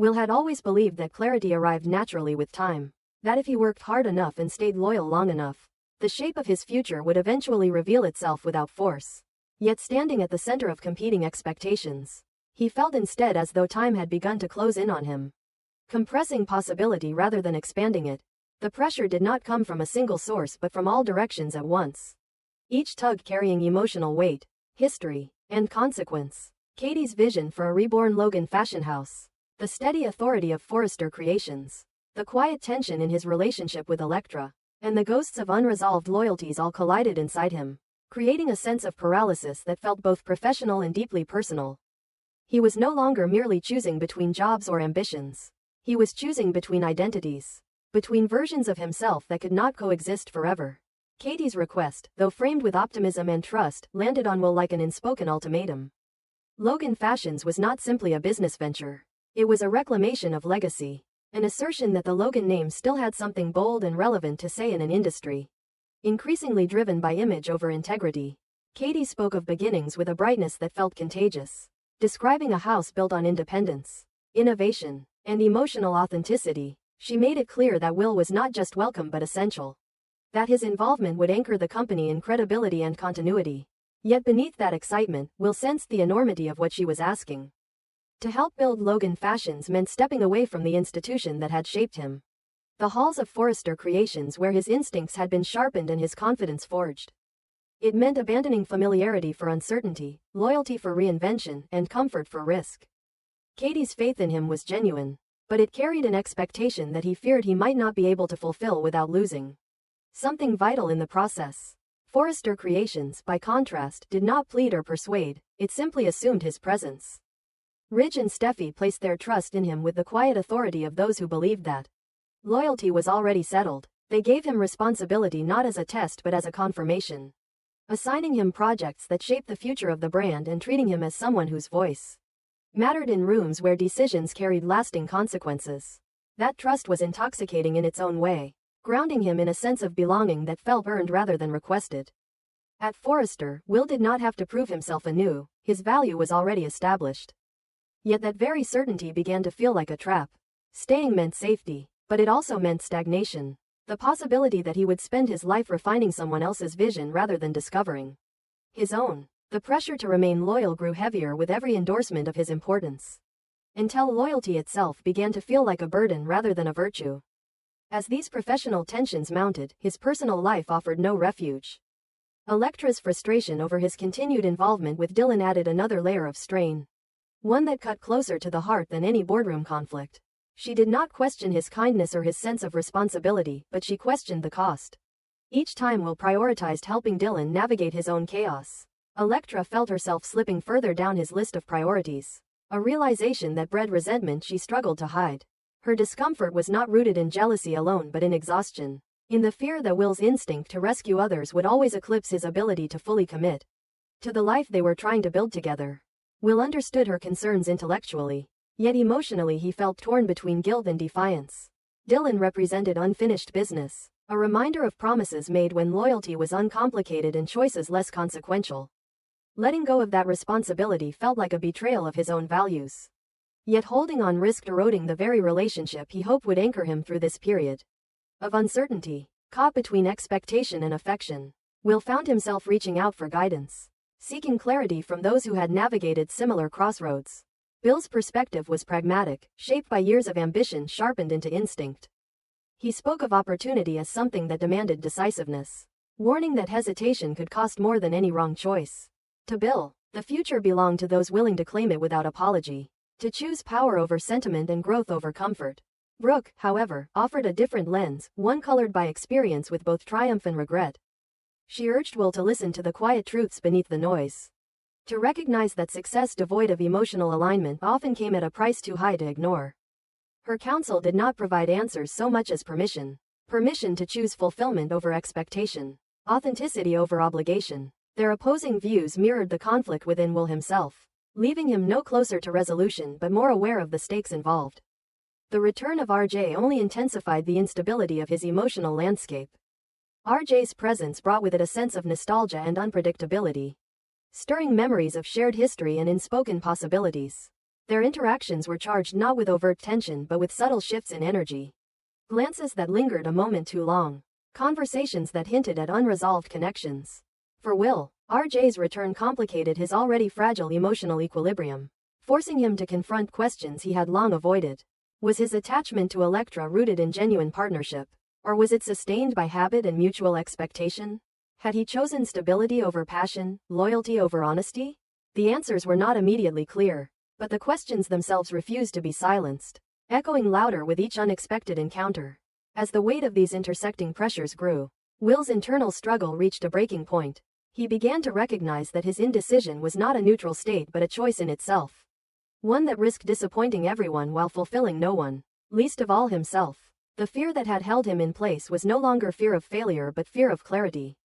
Will had always believed that clarity arrived naturally with time, that if he worked hard enough and stayed loyal long enough, the shape of his future would eventually reveal itself without force. Yet standing at the center of competing expectations, he felt instead as though time had begun to close in on him, compressing possibility rather than expanding it. The pressure did not come from a single source but from all directions at once, each tug carrying emotional weight, history, and consequence. Katie's vision for a reborn Logan fashion house, the steady authority of Forrester creations, the quiet tension in his relationship with Elektra, and the ghosts of unresolved loyalties all collided inside him, creating a sense of paralysis that felt both professional and deeply personal. He was no longer merely choosing between jobs or ambitions. He was choosing between identities, between versions of himself that could not coexist forever. Katie's request, though framed with optimism and trust, landed on Will like an unspoken ultimatum. Logan Fashions was not simply a business venture. It was a reclamation of legacy, an assertion that the Logan name still had something bold and relevant to say in an industry increasingly driven by image over integrity. Katie spoke of beginnings with a brightness that felt contagious, describing a house built on independence, innovation, and emotional authenticity. She made it clear that Will was not just welcome but essential, that his involvement would anchor the company in credibility and continuity. Yet beneath that excitement, Will sensed the enormity of what she was asking. To help build Logan Fashions meant stepping away from the institution that had shaped him, the halls of Forrester Creations where his instincts had been sharpened and his confidence forged. It meant abandoning familiarity for uncertainty, loyalty for reinvention, and comfort for risk. Katie's faith in him was genuine, but it carried an expectation that he feared he might not be able to fulfill without losing something vital in the process. Forrester Creations, by contrast, did not plead or persuade, it simply assumed his presence. Ridge and Steffi placed their trust in him with the quiet authority of those who believed that loyalty was already settled. They gave him responsibility not as a test but as a confirmation, assigning him projects that shaped the future of the brand and treating him as someone whose voice mattered in rooms where decisions carried lasting consequences. That trust was intoxicating in its own way, grounding him in a sense of belonging that felt earned rather than requested. At Forrester, Will did not have to prove himself anew, his value was already established. Yet that very certainty began to feel like a trap. Staying meant safety, but it also meant stagnation. The possibility that he would spend his life refining someone else's vision rather than discovering his own. The pressure to remain loyal grew heavier with every endorsement of his importance, until loyalty itself began to feel like a burden rather than a virtue. As these professional tensions mounted, his personal life offered no refuge. Elektra's frustration over his continued involvement with Dylan added another layer of strain, one that cut closer to the heart than any boardroom conflict. She did not question his kindness or his sense of responsibility, but she questioned the cost. Each time Will prioritized helping Dylan navigate his own chaos, Elektra felt herself slipping further down his list of priorities, a realization that bred resentment she struggled to hide. Her discomfort was not rooted in jealousy alone but in exhaustion, in the fear that Will's instinct to rescue others would always eclipse his ability to fully commit to the life they were trying to build together. Will understood her concerns intellectually, yet emotionally he felt torn between guilt and defiance. Dylan represented unfinished business, a reminder of promises made when loyalty was uncomplicated and choices less consequential. Letting go of that responsibility felt like a betrayal of his own values. Yet holding on risked eroding the very relationship he hoped would anchor him through this period of uncertainty. Caught between expectation and affection, Will found himself reaching out for guidance, seeking clarity from those who had navigated similar crossroads. Bill's perspective was pragmatic, shaped by years of ambition sharpened into instinct. He spoke of opportunity as something that demanded decisiveness, warning that hesitation could cost more than any wrong choice. To Bill, the future belonged to those willing to claim it without apology, to choose power over sentiment and growth over comfort. Brooke, however, offered a different lens, one colored by experience with both triumph and regret. She urged Will to listen to the quiet truths beneath the noise, to recognize that success devoid of emotional alignment often came at a price too high to ignore. Her counsel did not provide answers so much as permission to choose fulfillment over expectation, authenticity over obligation. Their opposing views mirrored the conflict within Will himself, leaving him no closer to resolution but more aware of the stakes involved. The return of RJ only intensified the instability of his emotional landscape. RJ's presence brought with it a sense of nostalgia and unpredictability, stirring memories of shared history and unspoken possibilities. Their interactions were charged not with overt tension but with subtle shifts in energy. Glances that lingered a moment too long. Conversations that hinted at unresolved connections. For Will, RJ's return complicated his already fragile emotional equilibrium, forcing him to confront questions he had long avoided. Was his attachment to Electra rooted in genuine partnership? Or was it sustained by habit and mutual expectation? Had he chosen stability over passion, loyalty over honesty? The answers were not immediately clear, but the questions themselves refused to be silenced, echoing louder with each unexpected encounter. As the weight of these intersecting pressures grew, Will's internal struggle reached a breaking point. He began to recognize that his indecision was not a neutral state but a choice in itself. One that risked disappointing everyone while fulfilling no one, least of all himself. The fear that had held him in place was no longer fear of failure but fear of clarity.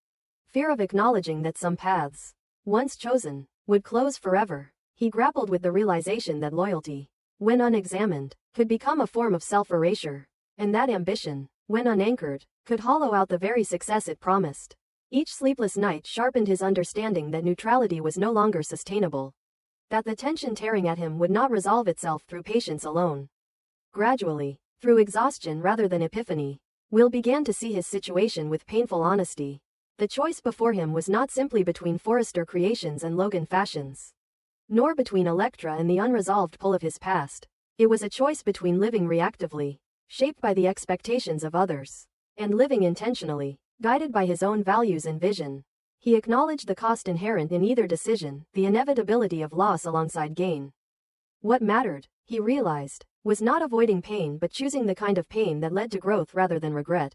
Fear of acknowledging that some paths, once chosen, would close forever. He grappled with the realization that loyalty, when unexamined, could become a form of self-erasure, and that ambition, when unanchored, could hollow out the very success it promised. Each sleepless night sharpened his understanding that neutrality was no longer sustainable, that the tension tearing at him would not resolve itself through patience alone. Gradually, through exhaustion rather than epiphany, Will began to see his situation with painful honesty. The choice before him was not simply between Forrester Creations and Logan Fashions, nor between Electra and the unresolved pull of his past. It was a choice between living reactively, shaped by the expectations of others, and living intentionally, guided by his own values and vision. He acknowledged the cost inherent in either decision, the inevitability of loss alongside gain. What mattered, he realized, was not avoiding pain but choosing the kind of pain that led to growth rather than regret.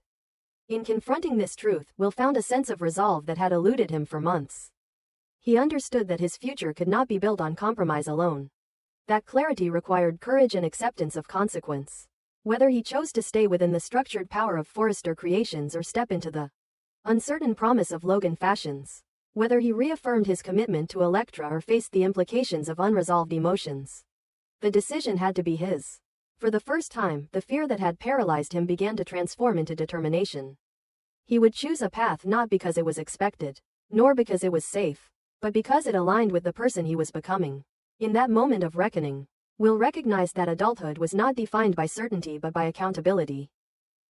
In confronting this truth, Will found a sense of resolve that had eluded him for months. He understood that his future could not be built on compromise alone. That clarity required courage and acceptance of consequence. Whether he chose to stay within the structured power of Forrester Creations or step into the uncertain promise of Logan Fashions. Whether he reaffirmed his commitment to Electra or faced the implications of unresolved emotions. The decision had to be his. For the first time, the fear that had paralyzed him began to transform into determination. He would choose a path not because it was expected, nor because it was safe, but because it aligned with the person he was becoming. In that moment of reckoning, Will recognized that adulthood was not defined by certainty but by accountability.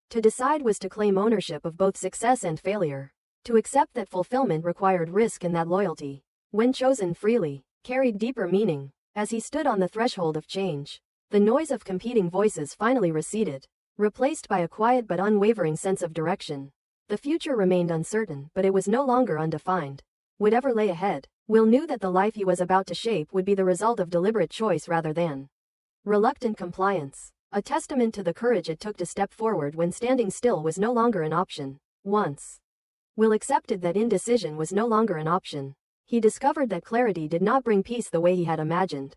To decide was to claim ownership of both success and failure. To accept that fulfillment required risk and that loyalty, when chosen freely, carried deeper meaning. As he stood on the threshold of change, the noise of competing voices finally receded, replaced by a quiet but unwavering sense of direction. The future remained uncertain, but it was no longer undefined. Whatever lay ahead, Will knew that the life he was about to shape would be the result of deliberate choice rather than reluctant compliance, a testament to the courage it took to step forward when standing still was no longer an option. Once Will accepted that indecision was no longer an option, he discovered that clarity did not bring peace the way he had imagined.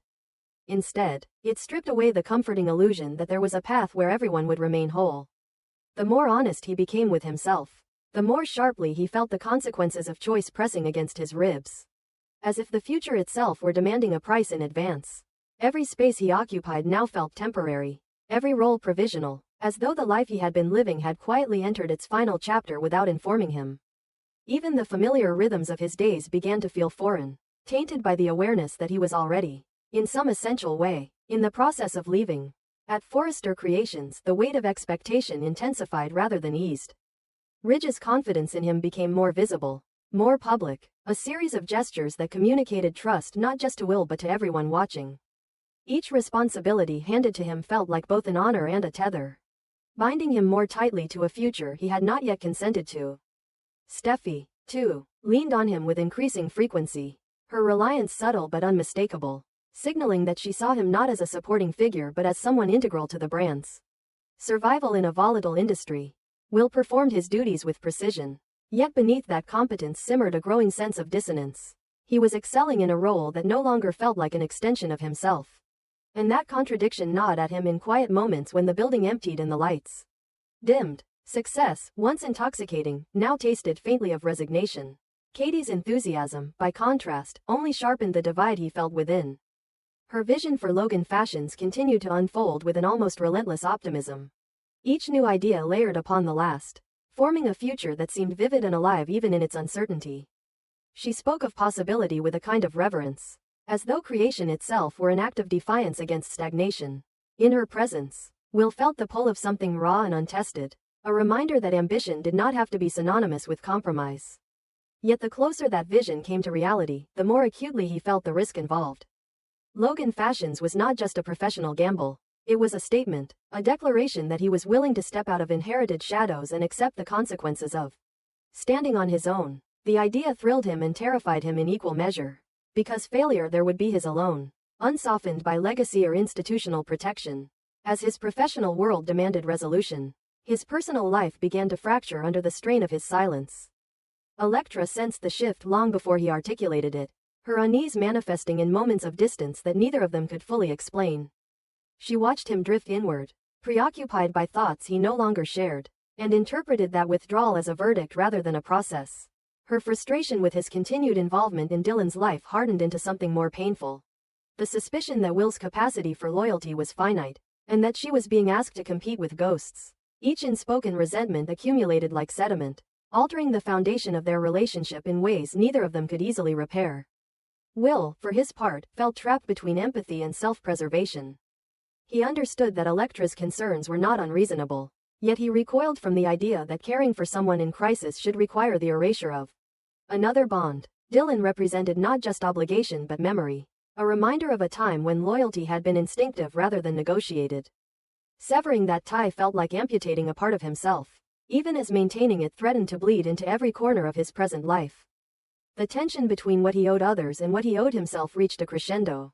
Instead, it stripped away the comforting illusion that there was a path where everyone would remain whole. The more honest he became with himself, the more sharply he felt the consequences of choice pressing against his ribs. As if the future itself were demanding a price in advance. Every space he occupied now felt temporary, every role provisional, as though the life he had been living had quietly entered its final chapter without informing him. Even the familiar rhythms of his days began to feel foreign, tainted by the awareness that he was already, in some essential way, in the process of leaving. At Forrester Creations, the weight of expectation intensified rather than eased. Ridge's confidence in him became more visible, more public, a series of gestures that communicated trust not just to Will but to everyone watching. Each responsibility handed to him felt like both an honor and a tether, binding him more tightly to a future he had not yet consented to. Steffi, too, leaned on him with increasing frequency, her reliance subtle but unmistakable, signaling that she saw him not as a supporting figure but as someone integral to the brand's survival in a volatile industry. Will performed his duties with precision, yet beneath that competence simmered a growing sense of dissonance. He was excelling in a role that no longer felt like an extension of himself. And that contradiction gnawed at him in quiet moments when the building emptied and the lights dimmed. Success, once intoxicating, now tasted faintly of resignation. Katie's enthusiasm, by contrast, only sharpened the divide he felt within. Her vision for Logan Fashions continued to unfold with an almost relentless optimism. Each new idea layered upon the last, forming a future that seemed vivid and alive even in its uncertainty. She spoke of possibility with a kind of reverence, as though creation itself were an act of defiance against stagnation. In her presence, Will felt the pull of something raw and untested, a reminder that ambition did not have to be synonymous with compromise. Yet the closer that vision came to reality, the more acutely he felt the risk involved. Logan Fashions was not just a professional gamble, it was a statement, a declaration that he was willing to step out of inherited shadows and accept the consequences of standing on his own. The idea thrilled him and terrified him in equal measure. Because failure there would be his alone, unsoftened by legacy or institutional protection. As his professional world demanded resolution, his personal life began to fracture under the strain of his silence. Elektra sensed the shift long before he articulated it, her unease manifesting in moments of distance that neither of them could fully explain. She watched him drift inward, preoccupied by thoughts he no longer shared, and interpreted that withdrawal as a verdict rather than a process. Her frustration with his continued involvement in Dylan's life hardened into something more painful. The suspicion that Will's capacity for loyalty was finite, and that she was being asked to compete with ghosts. Each unspoken resentment accumulated like sediment, altering the foundation of their relationship in ways neither of them could easily repair. Will, for his part, felt trapped between empathy and self-preservation. He understood that Elektra's concerns were not unreasonable, yet he recoiled from the idea that caring for someone in crisis should require the erasure of another bond. Dylan represented not just obligation but memory, a reminder of a time when loyalty had been instinctive rather than negotiated. Severing that tie felt like amputating a part of himself, even as maintaining it threatened to bleed into every corner of his present life. The tension between what he owed others and what he owed himself reached a crescendo,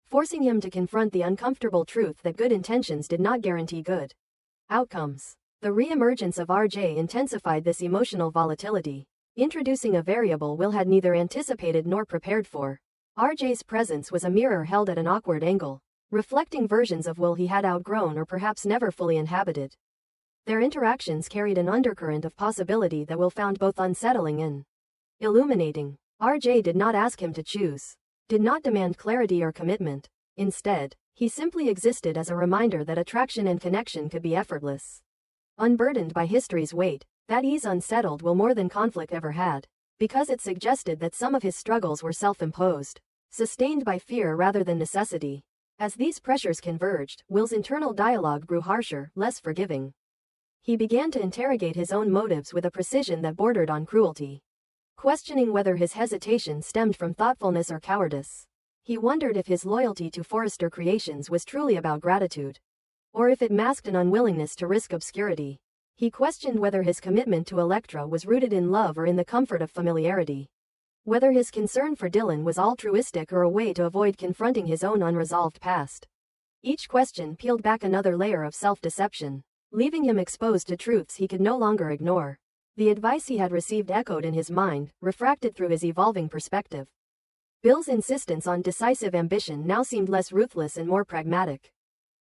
forcing him to confront the uncomfortable truth that good intentions did not guarantee good outcomes. The re-emergence of RJ intensified this emotional volatility, introducing a variable Will had neither anticipated nor prepared for. RJ's presence was a mirror held at an awkward angle, reflecting versions of Will he had outgrown or perhaps never fully inhabited. Their interactions carried an undercurrent of possibility that Will found both unsettling and illuminating. RJ did not ask him to choose, did not demand clarity or commitment. Instead, he simply existed as a reminder that attraction and connection could be effortless. Unburdened by history's weight, that ease unsettled Will more than conflict ever had, because it suggested that some of his struggles were self-imposed, sustained by fear rather than necessity. As these pressures converged, Will's internal dialogue grew harsher, less forgiving. He began to interrogate his own motives with a precision that bordered on cruelty, questioning whether his hesitation stemmed from thoughtfulness or cowardice. He wondered if his loyalty to Forrester Creations was truly about gratitude, or if it masked an unwillingness to risk obscurity. He questioned whether his commitment to Elektra was rooted in love or in the comfort of familiarity. Whether his concern for Dylan was altruistic or a way to avoid confronting his own unresolved past. Each question peeled back another layer of self-deception, leaving him exposed to truths he could no longer ignore. The advice he had received echoed in his mind, refracted through his evolving perspective. Bill's insistence on decisive ambition now seemed less ruthless and more pragmatic,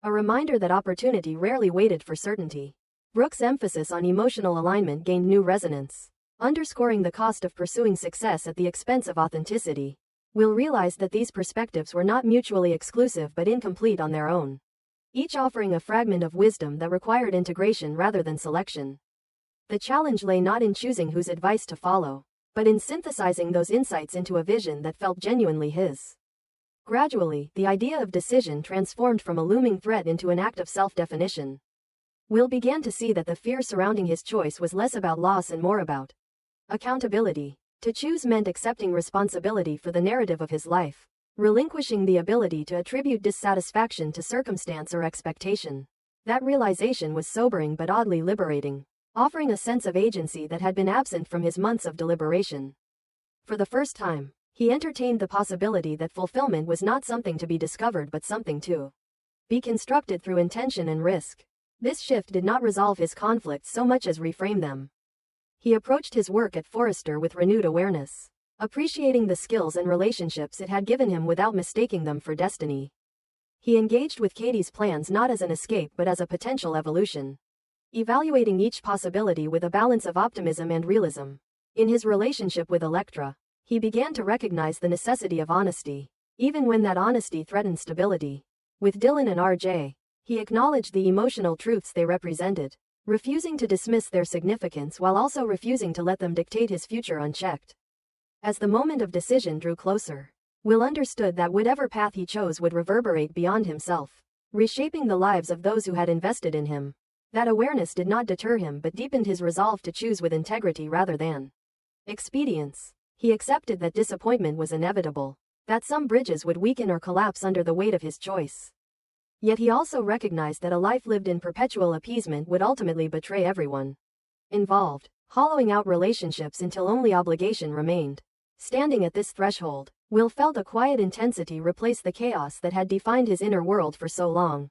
a reminder that opportunity rarely waited for certainty. Brooke's emphasis on emotional alignment gained new resonance, underscoring the cost of pursuing success at the expense of authenticity. Will realized that these perspectives were not mutually exclusive but incomplete on their own, each offering a fragment of wisdom that required integration rather than selection. The challenge lay not in choosing whose advice to follow, but in synthesizing those insights into a vision that felt genuinely his. Gradually, the idea of decision transformed from a looming threat into an act of self-definition. Will began to see that the fear surrounding his choice was less about loss and more about accountability. To choose meant accepting responsibility for the narrative of his life, relinquishing the ability to attribute dissatisfaction to circumstance or expectation. That realization was sobering but oddly liberating, offering a sense of agency that had been absent from his months of deliberation. For the first time, he entertained the possibility that fulfillment was not something to be discovered but something to be constructed through intention and risk. This shift did not resolve his conflicts so much as reframe them. He approached his work at Forrester with renewed awareness, appreciating the skills and relationships it had given him without mistaking them for destiny. He engaged with Katie's plans not as an escape but as a potential evolution, evaluating each possibility with a balance of optimism and realism. In his relationship with Elektra, he began to recognize the necessity of honesty, even when that honesty threatened stability. With Dylan and RJ, he acknowledged the emotional truths they represented, refusing to dismiss their significance while also refusing to let them dictate his future unchecked. As the moment of decision drew closer, Will understood that whatever path he chose would reverberate beyond himself, reshaping the lives of those who had invested in him. That awareness did not deter him but deepened his resolve to choose with integrity rather than expedience. He accepted that disappointment was inevitable, that some bridges would weaken or collapse under the weight of his choice. Yet he also recognized that a life lived in perpetual appeasement would ultimately betray everyone involved, hollowing out relationships until only obligation remained. Standing at this threshold, Will felt a quiet intensity replace the chaos that had defined his inner world for so long.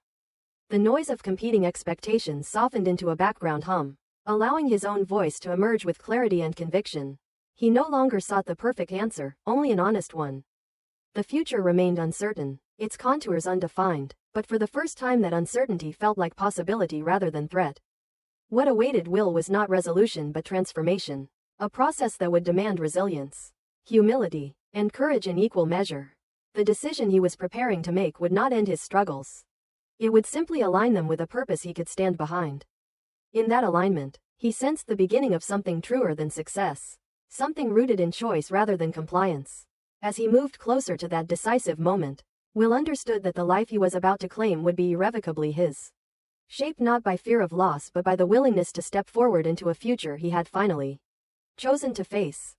The noise of competing expectations softened into a background hum, allowing his own voice to emerge with clarity and conviction. He no longer sought the perfect answer, only an honest one. The future remained uncertain, its contours undefined, but for the first time that uncertainty felt like possibility rather than threat. What awaited Will was not resolution but transformation, a process that would demand resilience, humility, and courage in equal measure. The decision he was preparing to make would not end his struggles. It would simply align them with a purpose he could stand behind. In that alignment, he sensed the beginning of something truer than success, something rooted in choice rather than compliance. As he moved closer to that decisive moment, Will understood that the life he was about to claim would be irrevocably his, shaped not by fear of loss but by the willingness to step forward into a future he had finally chosen to face.